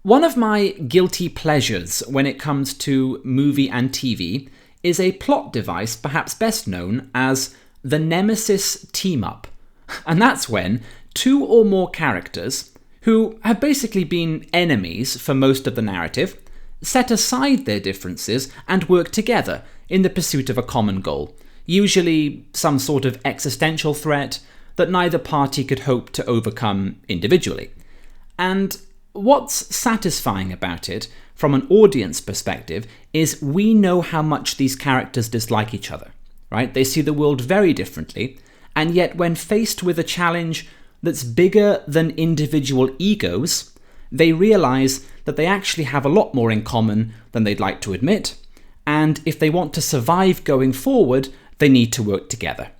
One of my guilty pleasures when it comes to movie and TV is a plot device perhaps best known as the nemesis team-up. And that's when two or more characters, who have basically been enemies for most of the narrative, set aside their differences and work together in the pursuit of a common goal, usually some sort of existential threat that neither party could hope to overcome individually. And what's satisfying about it, from an audience perspective, is we know how much these characters dislike each other, right? They see the world very differently, and yet when faced with a challenge that's bigger than individual egos, they realise that they actually have a lot more in common than they'd like to admit, and if they want to survive going forward, they need to work together.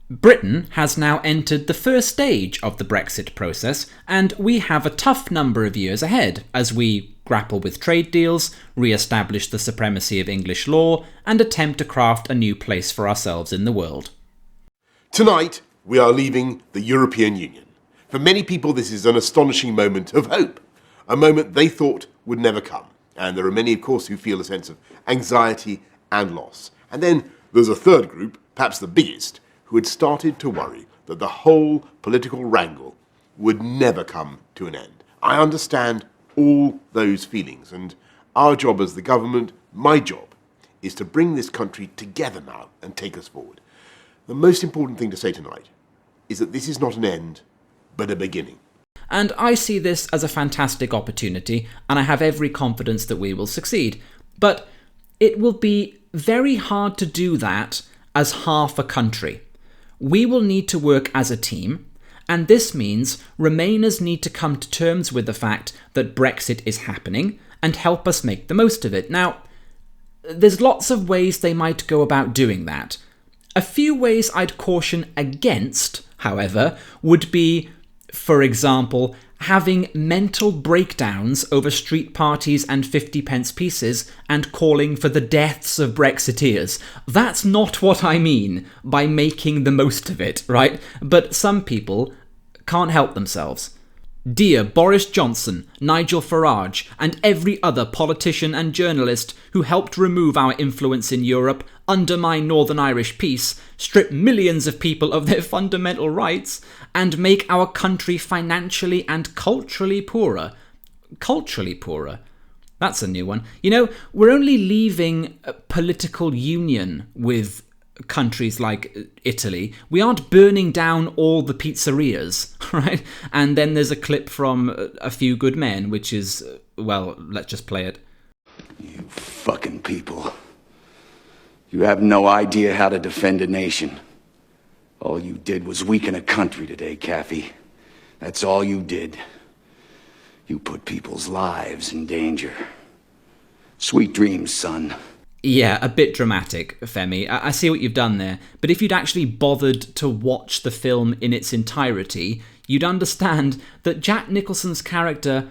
Britain has now entered the first stage of the Brexit process, and we have a tough number of years ahead as we grapple with trade deals, re-establish the supremacy of English law, and attempt to craft a new place for ourselves in the world. Tonight, we are leaving the European Union. For many people, this is an astonishing moment of hope, a moment they thought would never come. And there are many, of course, who feel a sense of anxiety and loss. And then there's a third group, perhaps the biggest, who had started to worry that the whole political wrangle would never come to an end. I understand all those feelings, and our job as the government, my job, is to bring this country together now and take us forward. The most important thing to say tonight is that this is not an end, but a beginning. And I see this as a fantastic opportunity, and I have every confidence that we will succeed. But it will be very hard to do that as half a country. We will need to work as a team, and this means Remainers need to come to terms with the fact that Brexit is happening and help us make the most of it. Now, there's lots of ways they might go about doing that. A few ways I'd caution against, however, would be, for example, having mental breakdowns over street parties and 50-pence pieces and calling for the deaths of Brexiteers. That's not what I mean by making the most of it, right? But some people can't help themselves. Dear Boris Johnson, Nigel Farage, and every other politician and journalist who helped remove our influence in Europe, undermine Northern Irish peace, strip millions of people of their fundamental rights, and make our country financially and culturally poorer. Culturally poorer? That's a new one. You know, we're only leaving a political union with countries like Italy. We aren't burning down all the pizzerias, right? And then there's a clip from A Few Good Men, which is, well, let's just play it. You fucking people. You have no idea how to defend a nation. All you did was weaken a country today, Kathy. That's all you did. You put people's lives in danger. Sweet dreams, son. Yeah, a bit dramatic, Femi. I see what you've done there, but if you'd actually bothered to watch the film in its entirety, you'd understand that Jack Nicholson's character,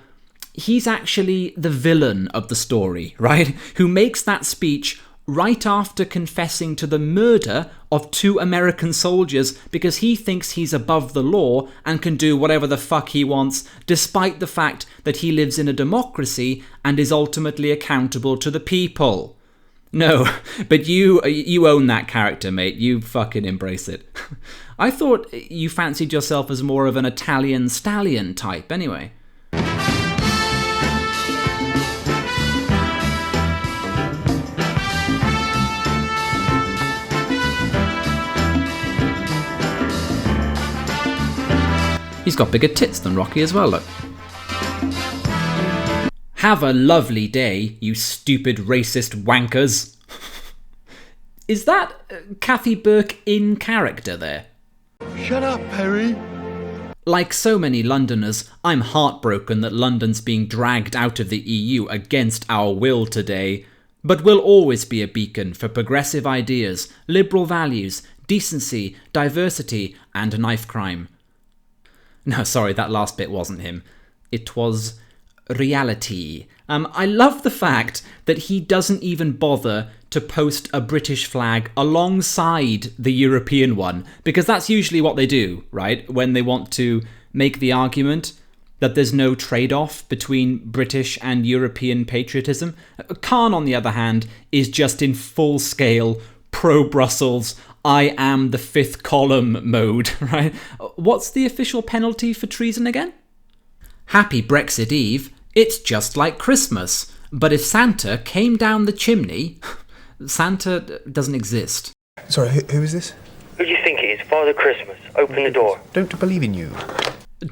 he's actually the villain of the story, right? Who makes that speech right after confessing to the murder of 2 American soldiers because he thinks he's above the law and can do whatever the fuck he wants, despite the fact that he lives in a democracy and is ultimately accountable to the people. No, but you own that character, mate. You fucking embrace it. I thought you fancied yourself as more of an Italian stallion type, anyway. He's got bigger tits than Rocky as well, look. Have a lovely day, you stupid racist wankers. Is that Kathy Burke in character there? Shut up, Perry. Like so many Londoners, I'm heartbroken that London's being dragged out of the EU against our will today, but will always be a beacon for progressive ideas, liberal values, decency, diversity, and knife crime. No, sorry, that last bit wasn't him. It was reality. I love the fact that he doesn't even bother to post a British flag alongside the European one, because that's usually what they do, right? When they want to make the argument. that there's no trade-off between British and European patriotism. Khan, on the other hand, is just in full-scale pro-Brussels, I am the fifth column mode, right? What's the official penalty for treason again? Happy Brexit Eve, it's just like Christmas. But if Santa came down the chimney, Santa doesn't exist. Sorry, who is this? Who do you think it is? Father Christmas. Open the door. Don't believe in you.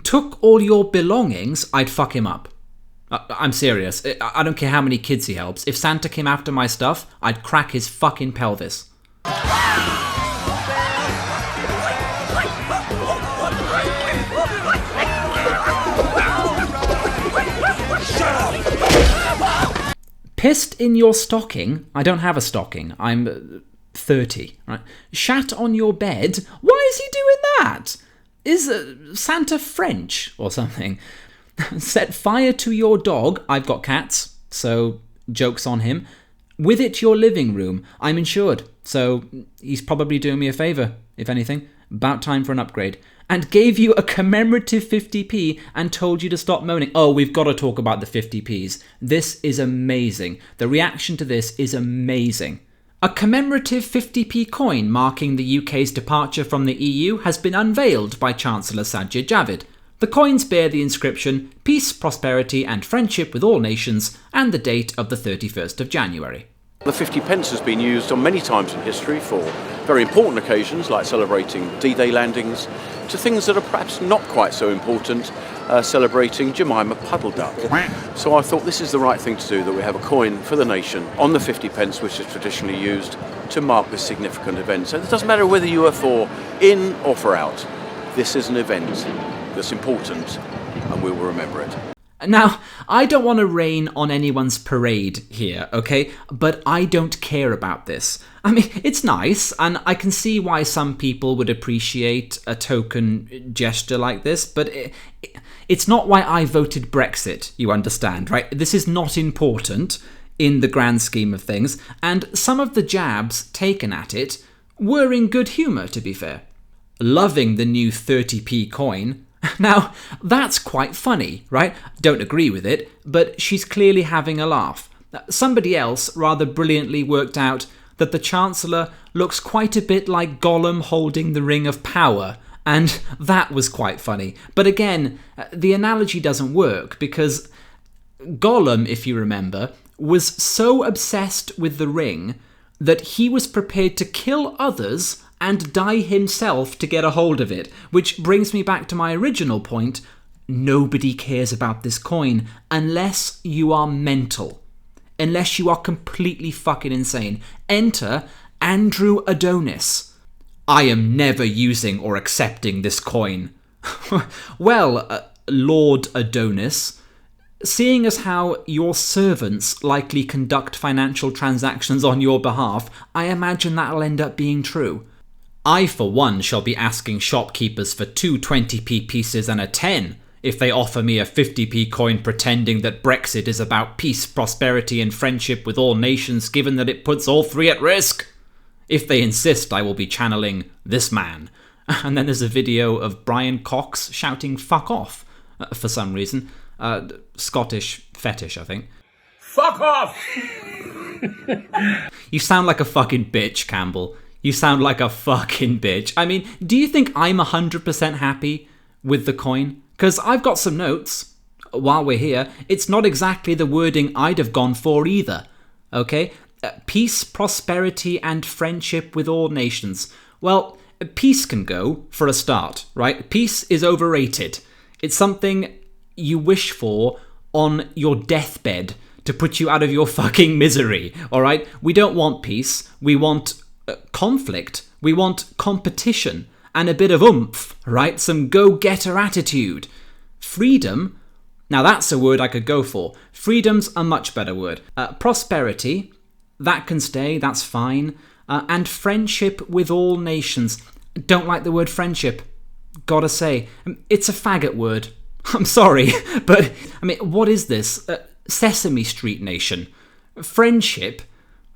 Took all your belongings, I'd fuck him up. I'm serious. I don't care how many kids he helps. If Santa came after my stuff, I'd crack his fucking pelvis. Pissed in your stocking? I don't have a stocking. I'm 30, right? Shat on your bed? Why is he doing that? Is Santa French or something? Set fire to your dog. I've got cats, so joke's on him. With it your living room. I'm insured, so he's probably doing me a favour, if anything. About time for an upgrade. And gave you a commemorative 50p and told you to stop moaning. Oh, we've got to talk about the 50p's. This is amazing. The reaction to this is amazing. A commemorative 50p coin marking the UK's departure from the EU has been unveiled by Chancellor Sajid Javid. The coins bear the inscription, Peace, Prosperity and Friendship with All Nations, and the date of the 31st of January. The 50p has been used on many times in history for very important occasions like celebrating D-Day landings, to things that are perhaps not quite so important, celebrating Jemima Puddle Duck. So I thought this is the right thing to do, that we have a coin for the nation on the 50p, which is traditionally used to mark this significant event. So it doesn't matter whether you are for in or for out. This is an event that's important and we will remember it. Now, I don't want to rain on anyone's parade here, okay? But I don't care about this. I mean, it's nice, and I can see why some people would appreciate a token gesture like this, but it's not why I voted Brexit, you understand, right? This is not important in the grand scheme of things, and some of the jabs taken at it were in good humour, to be fair. Loving the new 30p coin. Now, that's quite funny, right? Don't agree with it, but she's clearly having a laugh. Somebody else rather brilliantly worked out that the Chancellor looks quite a bit like Gollum holding the Ring of Power, and that was quite funny. But again, the analogy doesn't work, because Gollum, if you remember, was so obsessed with the ring that he was prepared to kill others and die himself to get a hold of it. Which brings me back to my original point. Nobody cares about this coin unless you are mental. Unless you are completely fucking insane. Enter Andrew Adonis. I am never using or accepting this coin. Well, Lord Adonis, seeing as how your servants likely conduct financial transactions on your behalf, I imagine that'll end up being true. I, for one, shall be asking shopkeepers for 2 20p pieces and a 10 if they offer me a 50p coin pretending that Brexit is about peace, prosperity and friendship with all nations, given that it puts all three at risk. If they insist, I will be channeling this man. And then there's a video of Brian Cox shouting fuck off for some reason. Scottish fetish, I think. Fuck off! You sound like a fucking bitch, Campbell. You sound like a fucking bitch. I mean, do you think I'm 100% happy with the coin? Because I've got some notes. While we're here, it's not exactly the wording I'd have gone for either. Okay? Peace, prosperity, and friendship with all nations. Well, peace can go, for a start, right? Peace is overrated. It's something you wish for on your deathbed to put you out of your fucking misery, alright? We don't want peace. We want conflict. We want competition and a bit of oomph, right? Some go-getter attitude. Freedom, now that's a word I could go for. Freedom's a much better word. Prosperity, that can stay, that's fine. And friendship with all nations. Don't like the word friendship. Gotta say, it's a faggot word. I'm sorry, but, I mean, what is this? Sesame Street Nation. Friendship.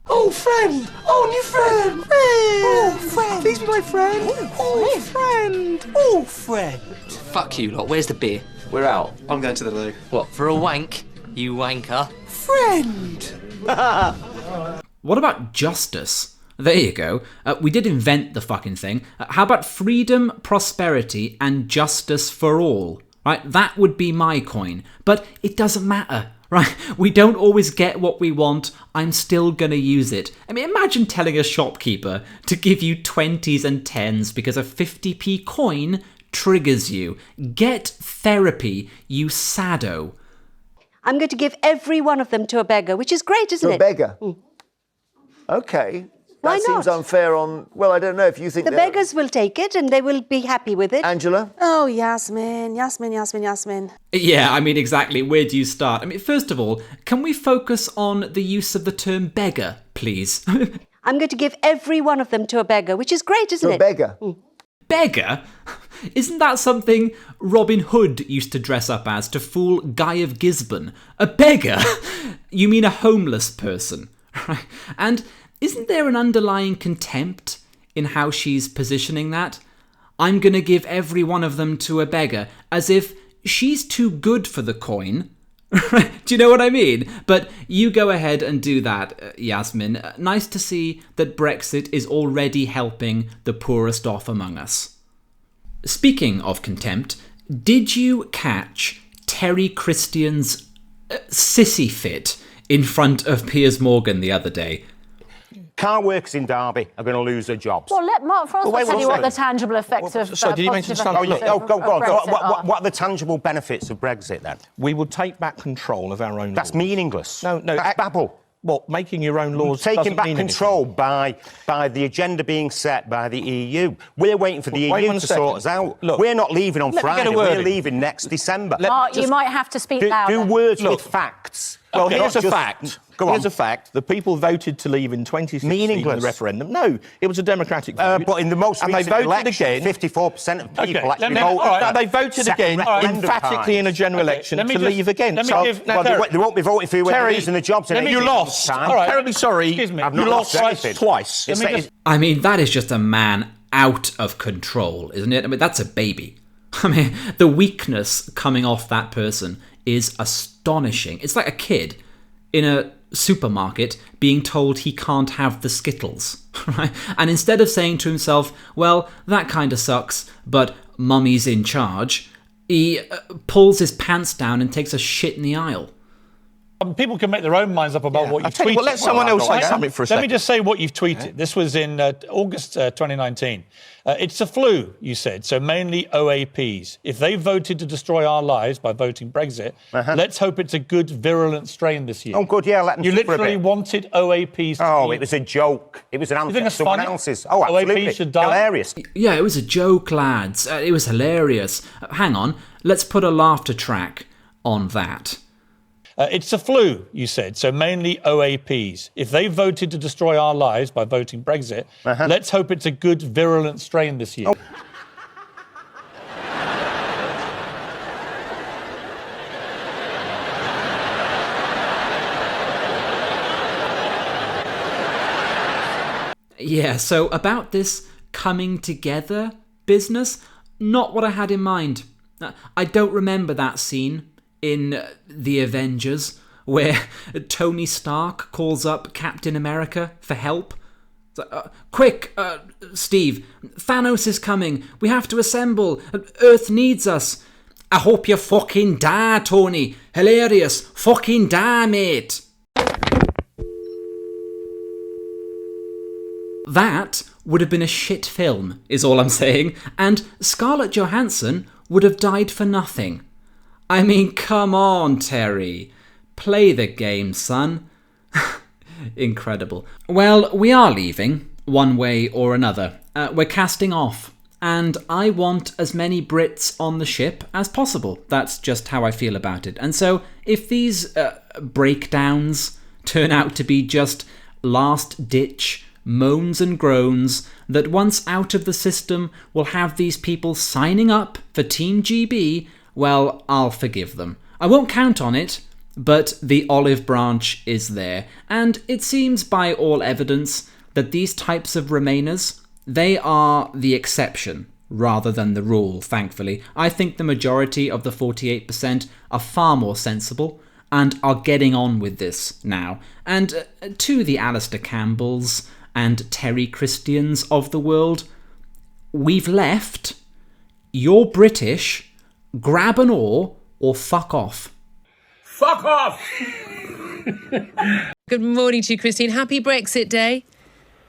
Oh, friend! Oh, new friend! Oh, friend! Please be my friend! Oh, friend! Oh, friend! Fuck you lot, where's the beer? We're out. I'm going to the loo. What, for a wank? You wanker. Friend! What about justice? There you go. We did invent the fucking thing. How about freedom, prosperity, and justice for all? Right? That would be my coin. But it doesn't matter. Right? We don't always get what we want. I'm still gonna use it. I mean, imagine telling a shopkeeper to give you 20s and 10s because a 50p coin triggers you. Get therapy, you sado. I'm going to give every one of them to a beggar, which is great, isn't it? To a beggar? OK. Why That seems not? unfair on... Well, I don't know if you think... The beggars will take it and they will be happy with it. Angela? Oh, Yasmin, Yasmin, Yasmin, Yasmin. Yeah, I mean, exactly. Where do you start? I mean, first of all, can we focus on the use of the term beggar, please? I'm going to give every one of them to a beggar, which is great, isn't it? To a beggar? Beggar? Isn't that something Robin Hood used to dress up as to fool Guy of Gisborne? A beggar? You mean a homeless person, right? And isn't there an underlying contempt in how she's positioning that? I'm going to give every one of them to a beggar, as if she's too good for the coin. Do you know what I mean? But you go ahead and do that, Yasmin. Nice to see that Brexit is already helping the poorest off among us. Speaking of contempt, did you catch Terry Christian's sissy fit in front of Piers Morgan the other day? Car workers in Derby are going to lose their jobs. Well, let Mark Francois tell you what the tangible effects of Sorry, did you mention something? Go on. Brexit What are the tangible benefits of Brexit, then? We will take back control of our own That's laws. meaningless. No. That's babble. What, making your own laws Taking doesn't back mean control by the agenda being set by the EU. We're waiting for the EU to sort us out. Look, we're not leaving on let me get Friday. a word We're in. leaving next December. Mark, you might have to speak louder. Do words with facts. Well, Okay, here's a just- fact. Go on. Here's a fact. The people voted to leave in 2016 in the Meaningless. referendum. No, it was a democratic vote. But in the most and they recent voted election, again. 54% of people Okay, actually let me- voted. all right, they voted again emphatically in a general election to leave again. They won't be voting for you when they're losing the jobs. You lost. Terribly sorry. Excuse me. I've You not lost lost anything. twice. I mean, that is just a man out of control, isn't it? I mean, that's a baby. I mean, the weakness coming off that person is astonishing. It's like a kid in a supermarket being told he can't have the Skittles, right? And instead of saying to himself, well, that kind of sucks, but mummy's in charge, he pulls his pants down and takes a shit in the aisle. People can make their own minds up about what you've tweeted. Let someone else say something for a second. Let me just say what you've tweeted. This was in August 2019. It's the flu, you said, so mainly OAPs. If they voted to destroy our lives by voting Brexit, let's hope it's a good, virulent strain this year. Oh, good, yeah, let them You sit for a literally bit. wanted OAPs to Oh, be- it was a joke. It was an You think answer to it's someone funny? else's. Oh, OAP absolutely. should die? Hilarious. Yeah, it was a joke, lads. It was hilarious. Hang on, let's put a laughter track on that. It's the flu, you said, so mainly OAPs. If they voted to destroy our lives by voting Brexit, let's hope it's a good, virulent strain this year. Yeah, so about this coming together business, not what I had in mind. I don't remember that scene in The Avengers where Tony Stark calls up Captain America for help. Quick, Steve, Thanos is coming. We have to assemble. Earth needs us. I hope you fucking die, Tony. Hilarious. Fucking die, mate. That would have been a shit film, is all I'm saying, and Scarlett Johansson would have died for nothing. I mean, come on, Terry. Play the game, son. Incredible. Well, we are leaving, one way or another. We're casting off, and I want as many Brits on the ship as possible. That's just how I feel about it. And so, if these breakdowns turn out to be just last-ditch moans and groans that once out of the system will have these people signing up for Team GB, well, I'll forgive them. I won't count on it, but the olive branch is there, and it seems by all evidence that these types of Remainers, they are the exception rather than the rule, thankfully. I think the majority of the 48% are far more sensible and are getting on with this now. And to the Alistair Campbells and Terry Christians of the world, we've left. You're British. Grab an oar or fuck off. Fuck off! Good morning to you, Christine. Happy Brexit Day.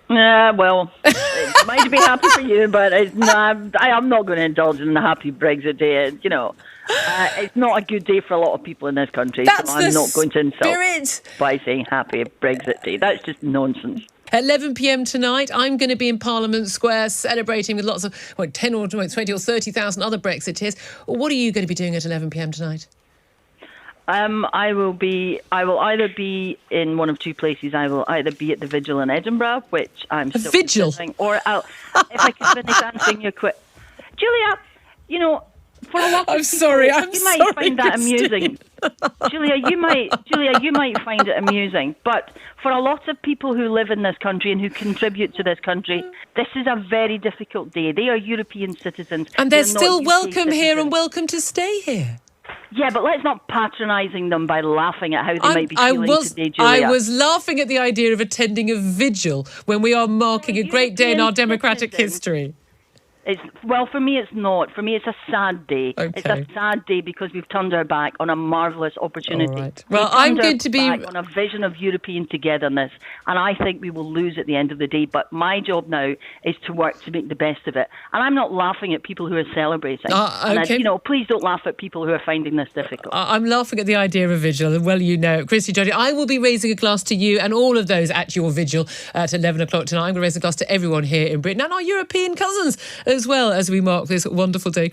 Well, it might be happy for you, but I'm not going to indulge in the happy Brexit Day. It's not a good day for a lot of people in this country. That's so I'm not going to insult spirit. By saying happy Brexit Day. That's just nonsense. At 11 p.m. tonight, I'm going to be in Parliament Square celebrating with lots of 10 or 20 or 30,000 other Brexiteers. What are you going to be doing at 11 p.m. tonight? I will either be in one of two places. I will either be at the Vigil in Edinburgh, which I'm still Vigil, or if I can finish answering your question, Julia. For a lot of people, you might find that amusing. Julia, you might find it amusing, but for a lot of people who live in this country and who contribute to this country, this is a very difficult day. They are European citizens, and they're still welcome here and welcome to stay here. Yeah, but let's not patronising them by laughing at how they might be feeling today, Julia. I was laughing at the idea of attending a vigil when we are marking a great day in our democratic history. For me, it's not. For me, it's a sad day. Okay. It's a sad day because we've turned our back on a marvellous opportunity. All right. Well, I'm going to be on a vision of European togetherness, and I think we will lose at the end of the day. But my job now is to work to make the best of it. And I'm not laughing at people who are celebrating. Okay. And please don't laugh at people who are finding this difficult. I'm laughing at the idea of a vigil. Well, Christy Joddy, I will be raising a glass to you and all of those at your vigil at 11 o'clock tonight. I'm going to raise a glass to everyone here in Britain and our European cousins as well as we mark this wonderful day.